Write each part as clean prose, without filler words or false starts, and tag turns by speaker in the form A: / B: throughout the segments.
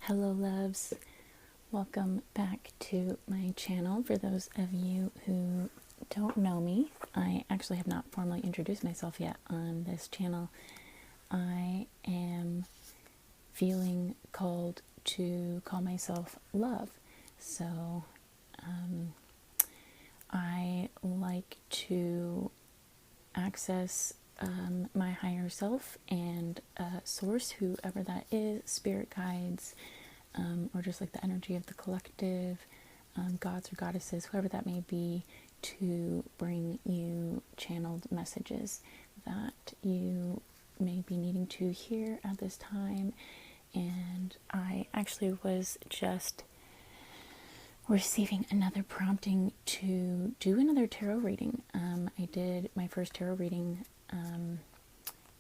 A: Hello loves, welcome back to my channel. For those of you who don't know me, I actually have not formally introduced myself yet on this channel. I am feeling called to call myself Love. So I like to access my higher self and source, whoever that is, spirit guides, or just like the energy of the collective, gods or goddesses, whoever that may be, to bring you channeled messages that you may be needing to hear at this time. And I actually was just receiving another prompting to do another tarot reading. I did my first tarot reading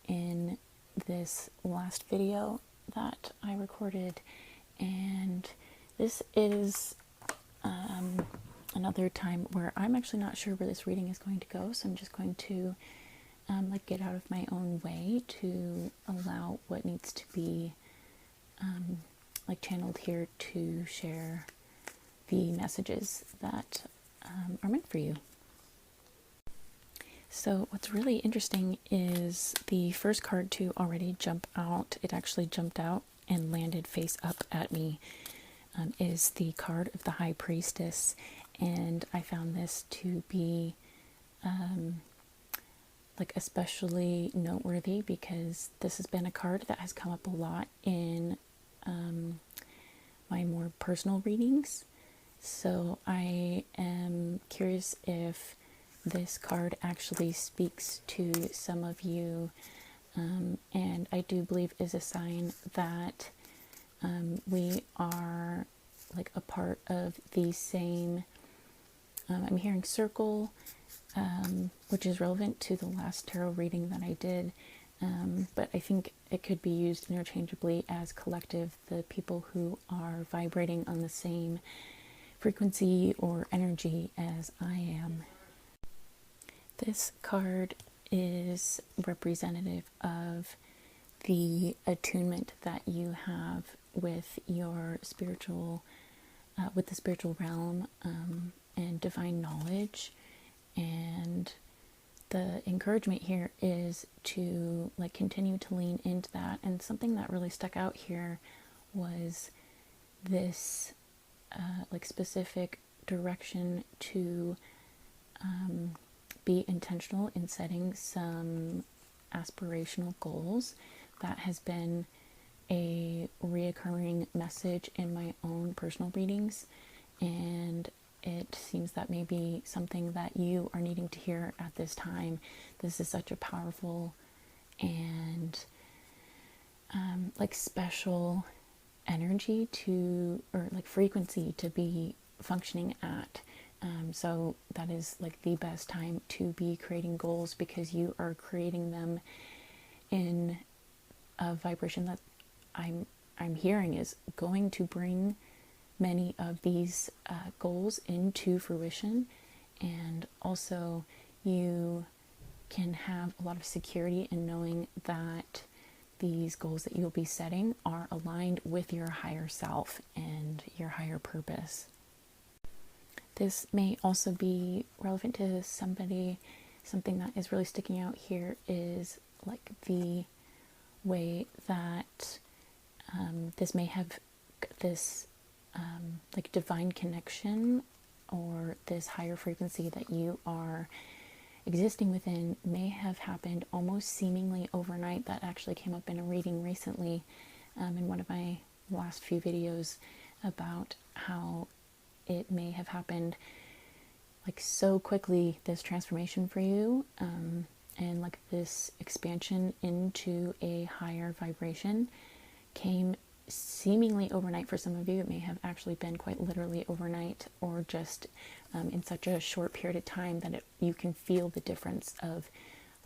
A: in this last video that I recorded, and this is another time where I'm actually not sure where this reading is going to go, so I'm just going to get out of my own way to allow what needs to be channeled here to share the messages that are meant for you. So what's really interesting is the first card to already jump out, it actually jumped out and landed face up at me, is the card of the High Priestess. And I found this to be especially noteworthy because this has been a card that has come up a lot in my more personal readings. So I am curious if this card actually speaks to some of you, and I do believe is a sign that we are a part of the same, I'm hearing circle, which is relevant to the last tarot reading that I did, but I think it could be used interchangeably as collective, the people who are vibrating on the same frequency or energy as I am. This card is representative of the attunement that you have with your spiritual, with the spiritual realm, and divine knowledge. And the encouragement here is to continue to lean into that. And something that really stuck out here was this specific direction to be intentional in setting some aspirational goals. That has been a reoccurring message in my own personal readings, and it seems that may be something that you are needing to hear at this time. This is such a powerful and special energy to, or frequency to be functioning at. So that is the best time to be creating goals, because you are creating them in a vibration that I'm hearing is going to bring many of these goals into fruition. And also you can have a lot of security in knowing that these goals that you'll be setting are aligned with your higher self and your higher purpose. This may also be relevant to somebody. Something that is really sticking out here is the way that this may have this divine connection, or this higher frequency that you are existing within may have happened almost seemingly overnight. That actually came up in a reading recently, in one of my last few videos, about how it may have happened so quickly, this transformation for you, and this expansion into a higher vibration came seemingly overnight. For some of you, it may have actually been quite literally overnight, or just in such a short period of time that you can feel the difference of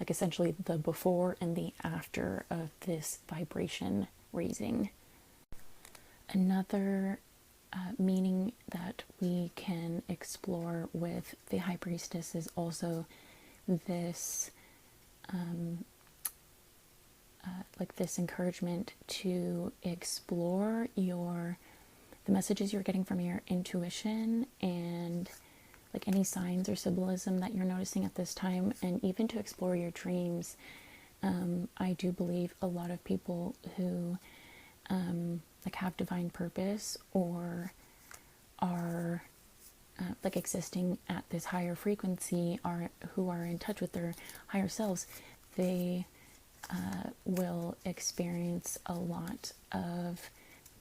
A: essentially the before and the after of this vibration raising. Another meaning that we can explore with the High Priestess is also this like this encouragement to explore the messages you're getting from your intuition, and like any signs or symbolism that you're noticing at this time, and even to explore your dreams. I do believe a lot of people who like have divine purpose or are like existing at this higher frequency, who are in touch with their higher selves, they will experience a lot of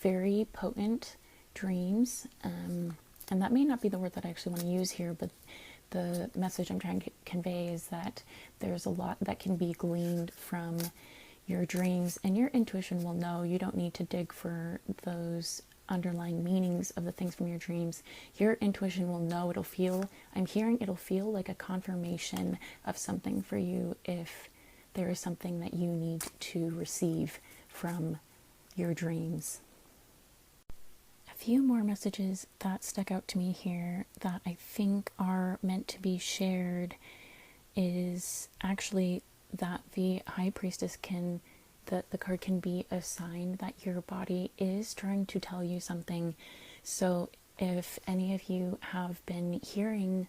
A: very potent dreams. And that may not be the word that I actually want to use here, but the message I'm trying to convey is that there's a lot that can be gleaned from your dreams, and your intuition will know. You don't need to dig for those underlying meanings of the things from your dreams. Your intuition will know. It'll feel like a confirmation of something for you if there is something that you need to receive from your dreams. A few more messages that stuck out to me here that I think are meant to be shared is actually that the High Priestess the card can be a sign that your body is trying to tell you something. So if any of you have been hearing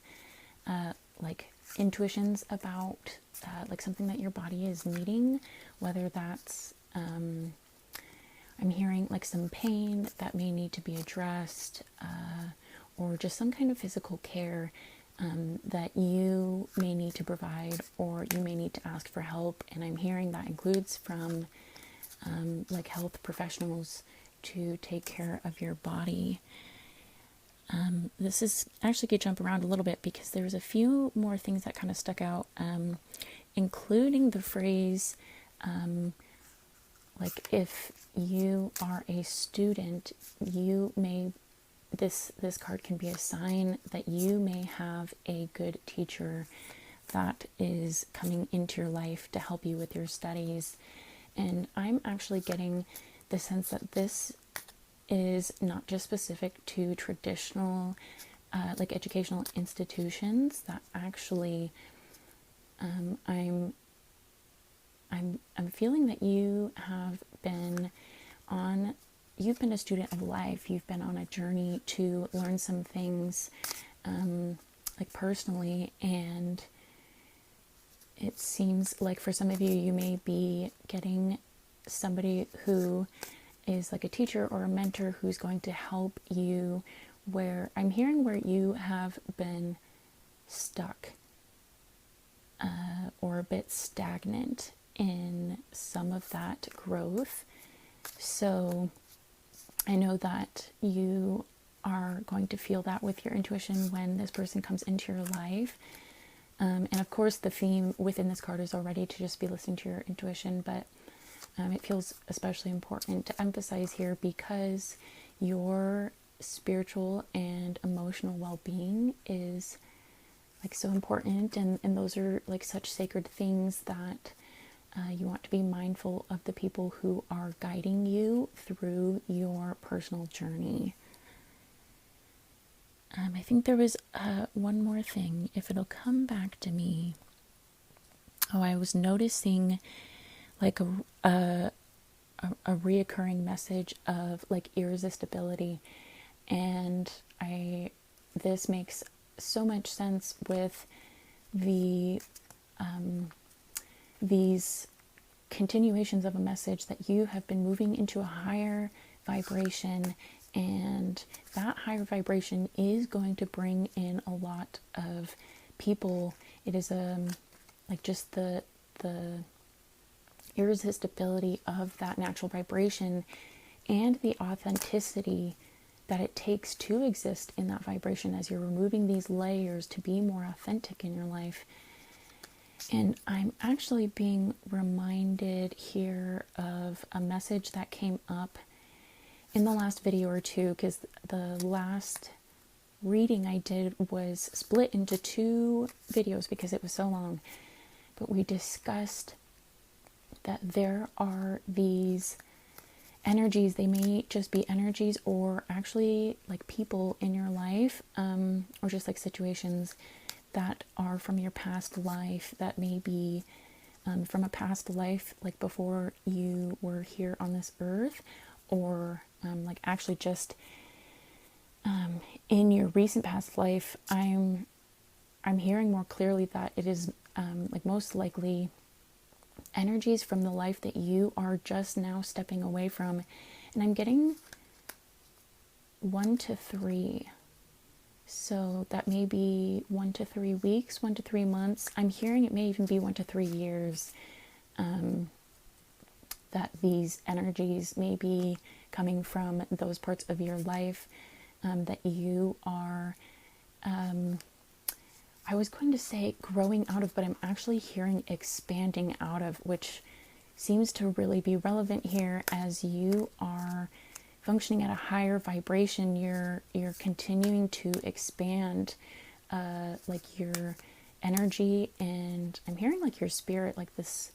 A: like intuitions about like something that your body is needing, whether that's I'm hearing like some pain that may need to be addressed, or just some kind of physical care that you may need to provide, or you may need to ask for help. And I'm hearing that includes from like health professionals to take care of your body. This is actually going to jump around a little bit because there's a few more things that kind of stuck out, including the phrase, like if you are a student, this card can be a sign that you may have a good teacher that is coming into your life to help you with your studies. And I'm actually getting the sense that this is not just specific to traditional like educational institutions, that actually I'm feeling that you've been a student of life. You've been on a journey to learn some things like personally, and it seems like for some of you, you may be getting somebody who is like a teacher or a mentor who's going to help you, where I'm hearing where you have been stuck or a bit stagnant in some of that growth. So I know that you are going to feel that with your intuition when this person comes into your life. And of course, the theme within this card is already to just be listening to your intuition, but it feels especially important to emphasize here because your spiritual and emotional well-being is like so important, and those are like such sacred things that you want to be mindful of the people who are guiding you through your personal journey. I think there was one more thing, if it'll come back to me. Oh, I was noticing like a reoccurring message of like irresistibility, and this makes so much sense with these continuations of a message that you have been moving into a higher vibration, and that higher vibration is going to bring in a lot of people. It is like just the irresistibility of that natural vibration and the authenticity that it takes to exist in that vibration as you're removing these layers to be more authentic in your life. And I'm actually being reminded here of a message that came up in the last video or two, because the last reading I did was split into 2 videos because it was so long. But we discussed that there are these energies. They may just be energies or actually like people in your life, or just like situations that are from your past life that may be from a past life, like before you were here on this earth, or like actually just in your recent past life. I'm hearing more clearly that it is like most likely energies from the life that you are just now stepping away from. And I'm getting 1 to 3. So that may be 1 to 3 weeks, 1 to 3 months. I'm hearing it may even be 1 to 3 years, that these energies may be coming from those parts of your life that you are, I was going to say growing out of, but I'm actually hearing expanding out of, which seems to really be relevant here. As you are functioning at a higher vibration, you're continuing to expand like your energy, and I'm hearing like your spirit, like this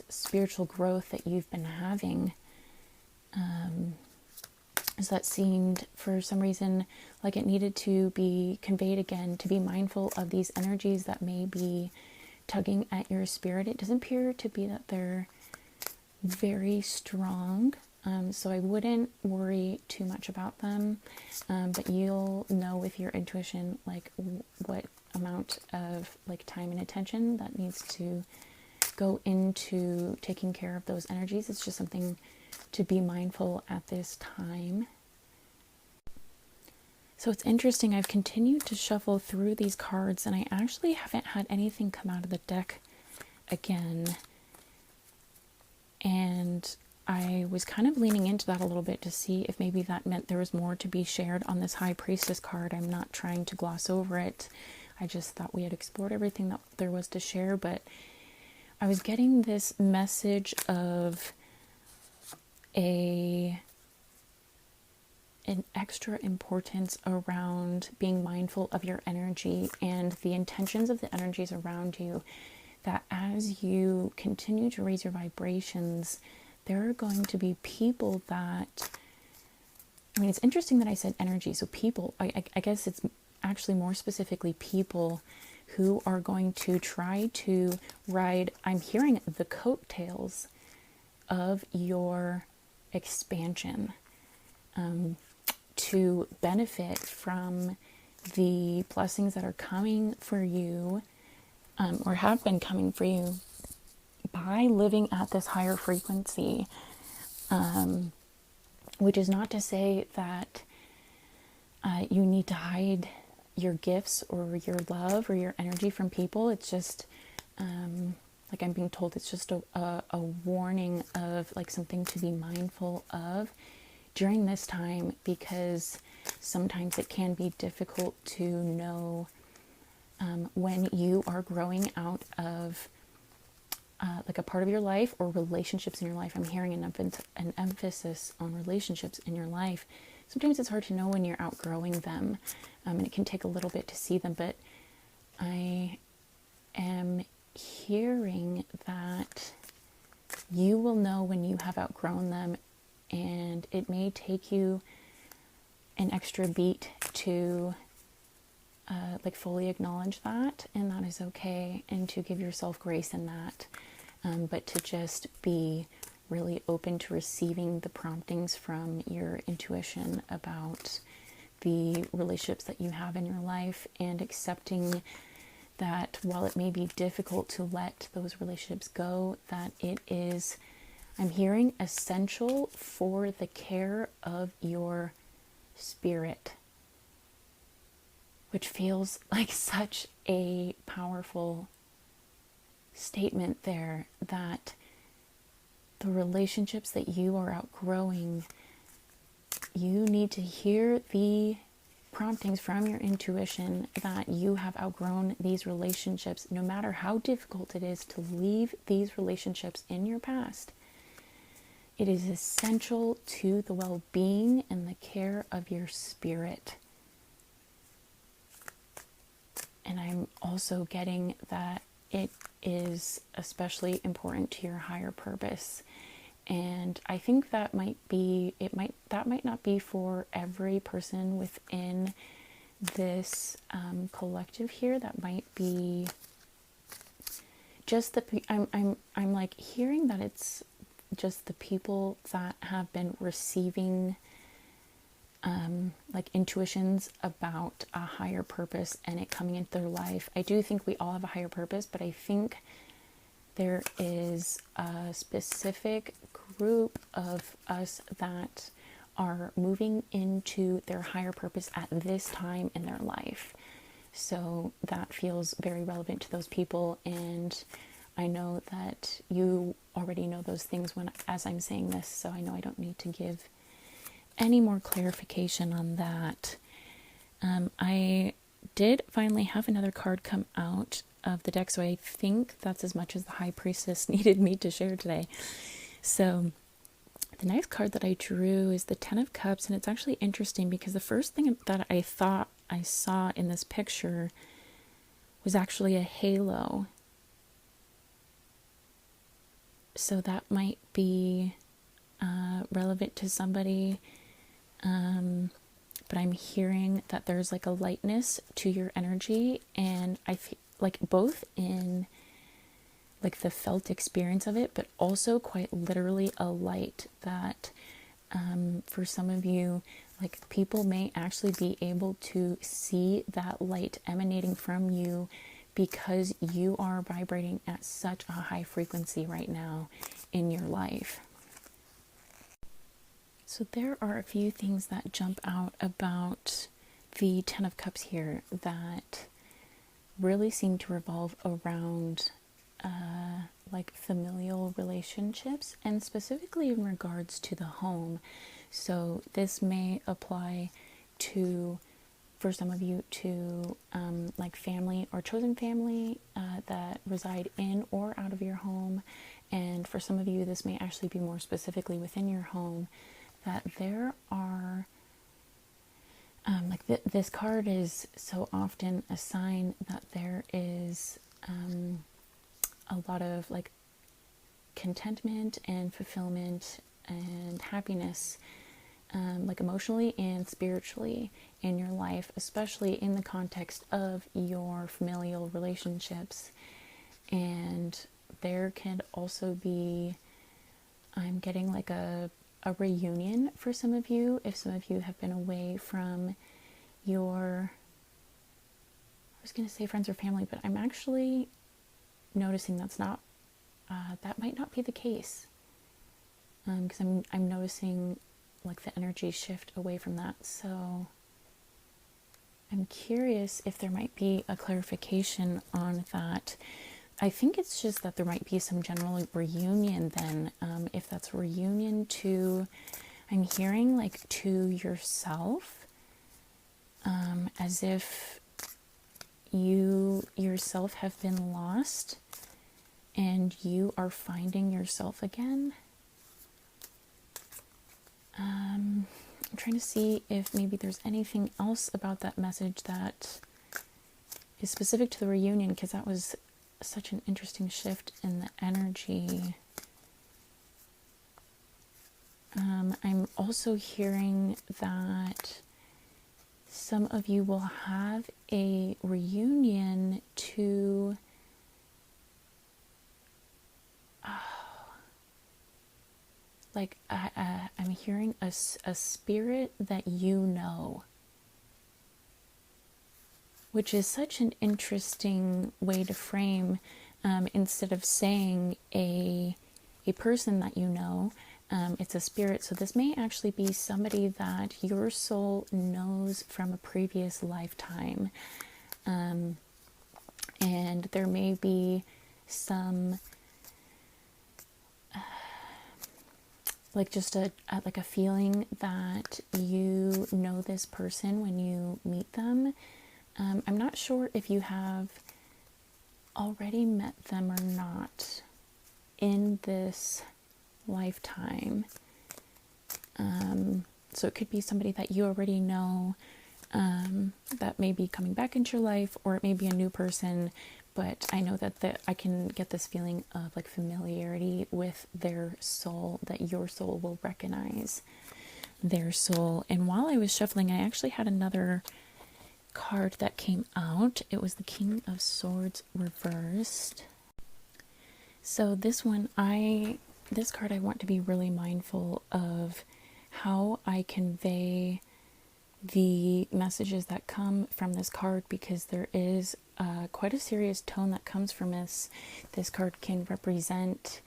A: spiritual growth that you've been having. So that seemed for some reason like it needed to be conveyed again, to be mindful of these energies that may be tugging at your spirit. It doesn't appear to be that they're very strong, so I wouldn't worry too much about them, but you'll know with your intuition like what amount of like time and attention that needs to go into taking care of those energies. It's just something to be mindful at this time. So it's interesting, I've continued to shuffle through these cards and I actually haven't had anything come out of the deck again. And I was kind of leaning into that a little bit to see if maybe that meant there was more to be shared on this High Priestess card. I'm not trying to gloss over it. I just thought we had explored everything that there was to share, but I was getting this message of an extra importance around being mindful of your energy and the intentions of the energies around you, that as you continue to raise your vibrations, there are going to be people that, I mean, it's interesting that I said energy, so people, I guess it's actually more specifically people who are going to try to ride, I'm hearing the coattails of your expansion, to benefit from the blessings that are coming for you, or have been coming for you by living at this higher frequency, which is not to say that you need to hide your gifts or your love or your energy from people. It's just like I'm being told, it's just a warning of like something to be mindful of during this time, because sometimes it can be difficult to know when you are growing out of like a part of your life or relationships in your life. I'm hearing an emphasis on relationships in your life. Sometimes it's hard to know when you're outgrowing them, and it can take a little bit to see them, but I am hearing that you will know when you have outgrown them, and it may take you an extra beat to like fully acknowledge that, and that is okay, and to give yourself grace in that, but to just be really open to receiving the promptings from your intuition about the relationships that you have in your life, and accepting that while it may be difficult to let those relationships go, that it is, I'm hearing, essential for the care of your spirit, which feels like such a powerful statement there, that the relationships that you are outgrowing, you need to hear the promptings from your intuition that you have outgrown these relationships, no matter how difficult it is to leave these relationships in your past. It is essential to the well-being and the care of your spirit. And I'm also getting that it is especially important to your higher purpose. And I think that might not be for every person within this collective here. That might be just I'm like hearing that it's just the people that have been receiving like intuitions about a higher purpose and it coming into their life. I do think we all have a higher purpose, but I think there is a specific group of us that are moving into their higher purpose at this time in their life. So that feels very relevant to those people, and I know that you already know those things as I'm saying this, so I know I don't need to give any more clarification on that. I did finally have another card come out of the deck, so I think that's as much as the High Priestess needed me to share today. So the next card that I drew is the Ten of Cups, and it's actually interesting because the first thing that I thought I saw in this picture was actually a halo. So that might be relevant to somebody, but I'm hearing that there's like a lightness to your energy, and I feel like both in like the felt experience of it, but also quite literally a light that for some of you, like people may actually be able to see that light emanating from you because you are vibrating at such a high frequency right now in your life. So there are a few things that jump out about the Ten of Cups here that really seem to revolve around like familial relationships, and specifically in regards to the home. So this may apply to, for some of you, to like family or chosen family that reside in or out of your home. And for some of you, this may actually be more specifically within your home, that there are this card is so often a sign that there is a lot of like contentment and fulfillment and happiness, like emotionally and spiritually in your life, especially in the context of your familial relationships. And there can also be, I'm getting like a reunion for some of you, if some of you have been away from your, I was going to say friends or family, but I'm actually noticing that's not, that might not be the case, because I'm noticing like the energy shift away from that. So I'm curious if there might be a clarification on that. I think it's just that there might be some general reunion then, if that's a reunion to, I'm hearing like to yourself, as if you yourself have been lost and you are finding yourself again. I'm trying to see if maybe there's anything else about that message that is specific to the reunion, because that was such an interesting shift in the energy. I'm also hearing that some of you will have a reunion to like I'm hearing a spirit that you know, which is such an interesting way to frame, instead of saying a person that you know, it's a spirit. So this may actually be somebody that your soul knows from a previous lifetime, and there may be some like just a feeling that you know this person when you meet them. I'm not sure if you have already met them or not in this lifetime. So it could be somebody that you already know, that may be coming back into your life, or it may be a new person. But I know that I can get this feeling of like familiarity with their soul, that your soul will recognize their soul. And while I was shuffling, I actually had another card that came out. It was the King of Swords reversed. So this card, I want to be really mindful of how I convey the messages that come from this card, because there is quite a serious tone that comes from this. This card can represent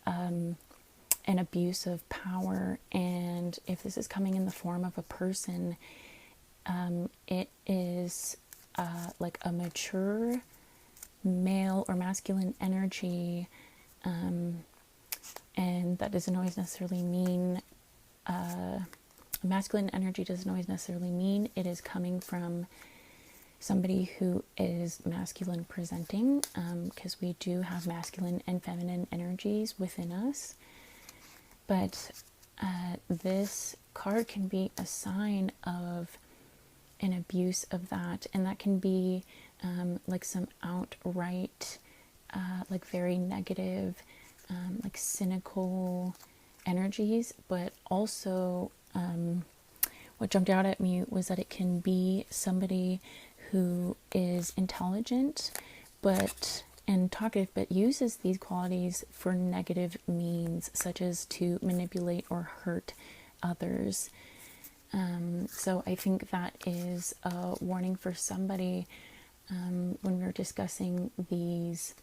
A: an abuse of power, and if this is coming in the form of a person, it is like a mature male or masculine energy, and that doesn't always necessarily mean masculine energy doesn't always necessarily mean it is coming from somebody who is masculine presenting, because we do have masculine and feminine energies within us. But this card can be a sign of an abuse of that, and that can be like some outright like very negative, like cynical energies. But also what jumped out at me was that it can be somebody who is intelligent and talkative, but uses these qualities for negative means, such as to manipulate or hurt others. So I think that is a warning for somebody when we're discussing these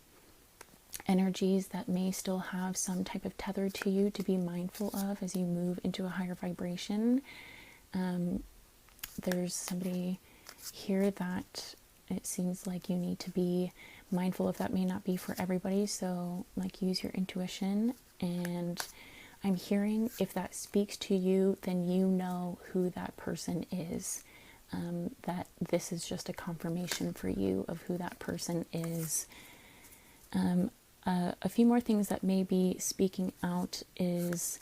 A: energies that may still have some type of tether to you, to be mindful of as you move into a higher vibration. There's somebody here that it seems like you need to be mindful of. That may not be for everybody, so like use your intuition. And I'm hearing, if that speaks to you, then you know who that person is. That this is just a confirmation for you of who that person is. A few more things that may be speaking out is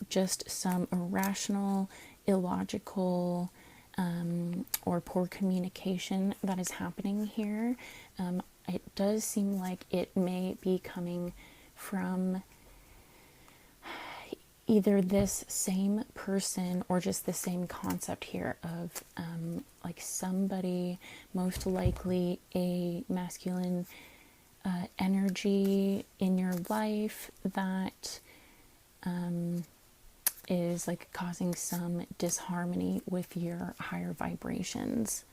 A: just some irrational, illogical, or poor communication that is happening here. It does seem like it may be coming from either this same person or just the same concept here of like somebody, most likely a masculine energy in your life that is like causing some disharmony with your higher vibrations.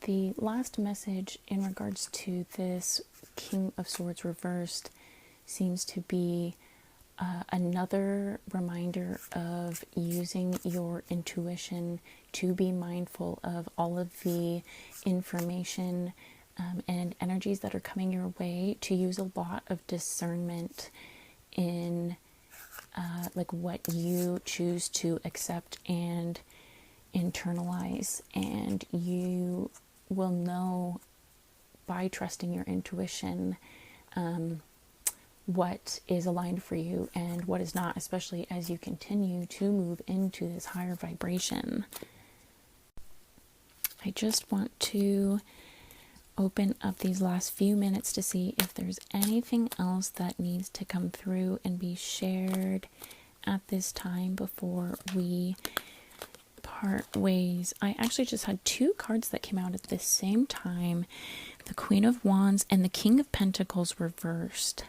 A: The last message in regards to this King of Swords reversed seems to be another reminder of using your intuition to be mindful of all of the information and energies that are coming your way, to use a lot of discernment in like what you choose to accept and internalize. And you will know by trusting your intuition what is aligned for you and what is not, especially as you continue to move into this higher vibration. I just want to open up these last few minutes to see if there's anything else that needs to come through and be shared at this time before we part ways. I actually just had two cards that came out at the same time, the Queen of Wands and the King of Pentacles reversed.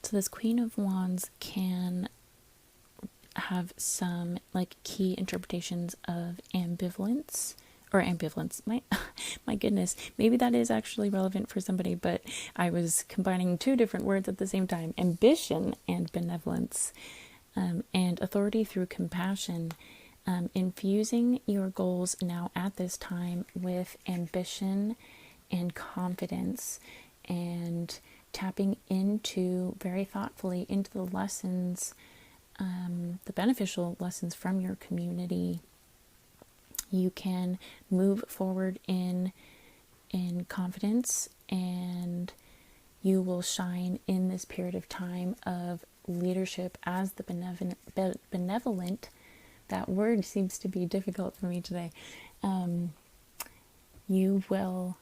A: So this Queen of Wands can have some like key interpretations of ambivalence. My goodness, maybe that is actually relevant for somebody, but I was combining two different words at the same time: ambition and benevolence, and authority through compassion. Infusing your goals now at this time with ambition and confidence, and tapping into very thoughtfully into the lessons, the beneficial lessons from your community. You can move forward in confidence, and you will shine in this period of time of leadership as the benevolent. That word seems to be difficult for me today. You will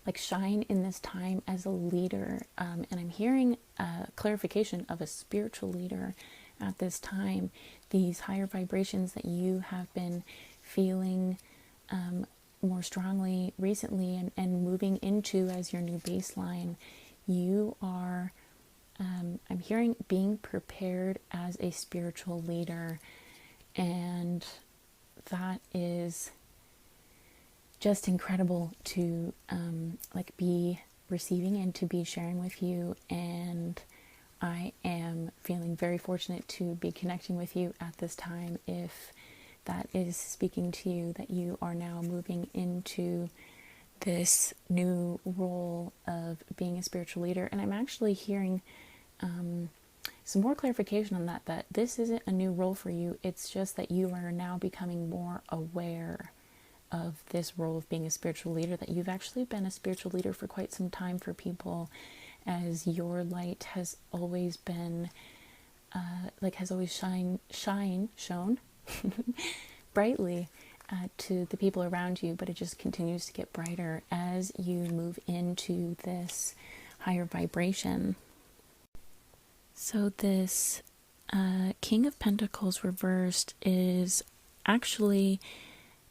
A: like shine in this time as a leader, and I'm hearing a clarification of a spiritual leader at this time. These higher vibrations that you have been feeling more strongly recently and moving into as your new baseline, you are, I'm hearing, being prepared as a spiritual leader. And that is just incredible to be receiving and to be sharing with you. And I am feeling very fortunate to be connecting with you at this time. If that is speaking to you, that you are now moving into this new role of being a spiritual leader. And I'm actually hearing some more clarification on that this isn't a new role for you. It's just that you are now becoming more aware of this role of being a spiritual leader, that you've actually been a spiritual leader for quite some time for people, as your light has always been, has always shone brightly to the people around you, but it just continues to get brighter as you move into this higher vibration. So this King of Pentacles reversed is actually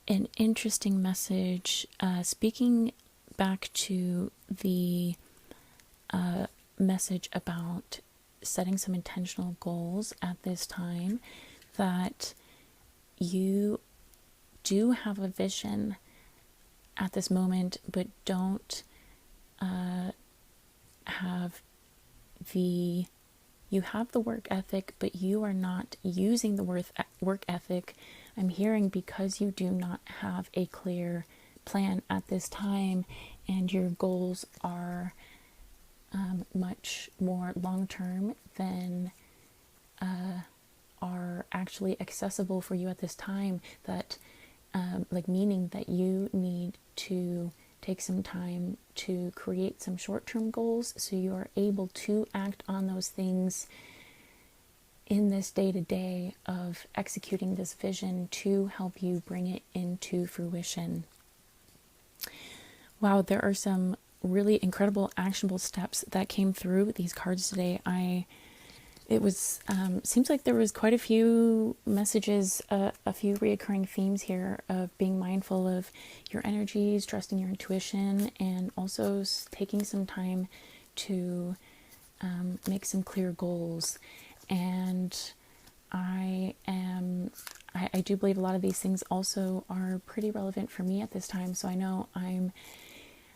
A: an interesting message, speaking back to the message about setting some intentional goals at this time, that you do have a vision at this moment, but don't have the, you have the work ethic, but you are not using the work ethic, I'm hearing, because you do not have a clear plan at this time, and your goals are much more long-term than are actually accessible for you at this time. That meaning that you need to take some time to create some short-term goals so you are able to act on those things in this day-to-day of executing this vision to help you bring it into fruition. Wow, there are some really incredible actionable steps that came through with these cards today. It was seems like there was quite a few messages, a few reoccurring themes here of being mindful of your energies, trusting your intuition, and also taking some time to make some clear goals. And I do believe a lot of these things also are pretty relevant for me at this time. So I know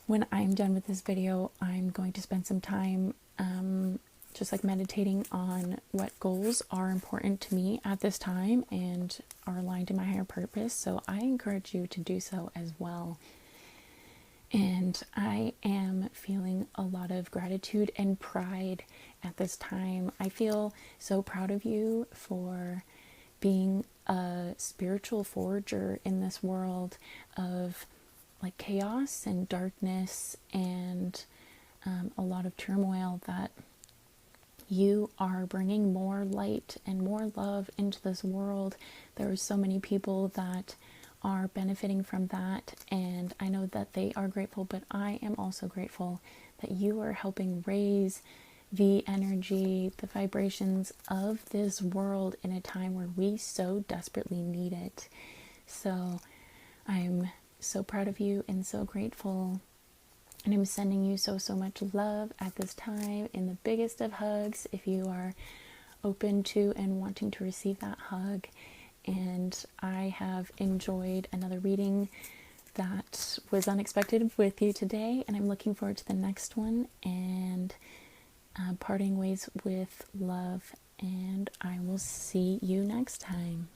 A: when I'm done with this video, I'm going to spend some time just meditating on what goals are important to me at this time and are aligned to my higher purpose. So I encourage you to do so as well. And I am feeling a lot of gratitude and pride at this time. I feel so proud of you for being a spiritual forager in this world of chaos and darkness and a lot of turmoil, that you are bringing more light and more love into this world. There are so many people that are benefiting from that, and I know that they are grateful, but I am also grateful that you are helping raise the energy, the vibrations of this world in a time where we so desperately need it. So I'm so proud of you and so grateful. And I'm sending you so much love at this time in the biggest of hugs, if you are open to and wanting to receive that hug. And I have enjoyed another reading that was unexpected with you today, and I'm looking forward to the next one. And parting ways with love, and I will see you next time.